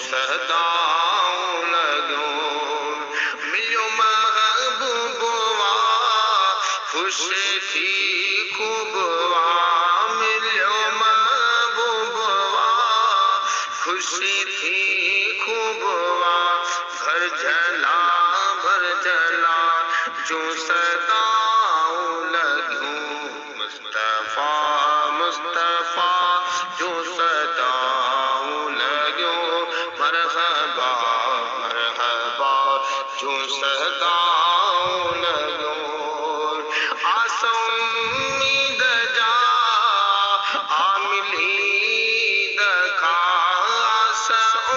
सदाऊं लॻो मिलियो महबूबा खुश थी खूबवा मिलियो महबूबा खुश थी खूबवा घर जला भर जला जो सदाऊं लॻियूं मुस्तफ़ा मुस्तफ़ा जो सदाऊं लॻियूं मरहबा मरहबा जो सदाऊं लॻियूं आस उम्मीद जा आमिलीद का आस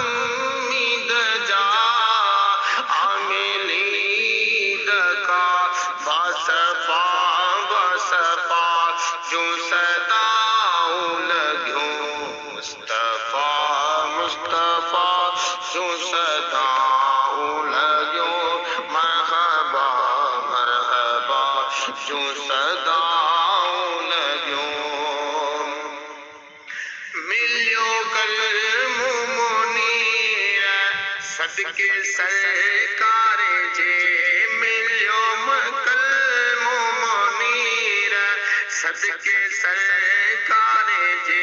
उम्मीद जा आमिलीद का बासफा बासफा जो सदाऊं लॻियूं मुस्तफ़ा मुस्तफ़ा जो सदाऊं लॻियूं मरहबा मरहबा जो सदाऊं लॻियूं मिलियो कल्मु मुनीर सदके सरकार जे मिलियो कल्मु मुनीर सदके सरकार जे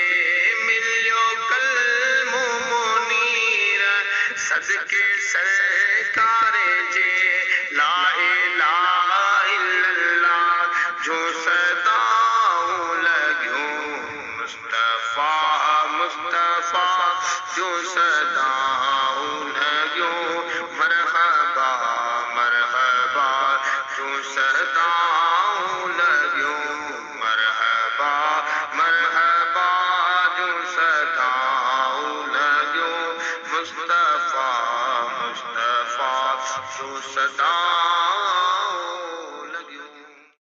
मिलियो कल्मु मुनीर सदके सरकार जे ला इलाहा इल्लल्लाह जो सदाऊं लॻियूं मुस्तफ़ा मुस्तफ़ा जो सदाऊं लॻियूं मरहबा मरहबा जो सदाऊं लॻियूं मरहबा मरहबा जो सदाऊं लॻियूं मुस्तफ़ा मुस्तफ़ा जो सदा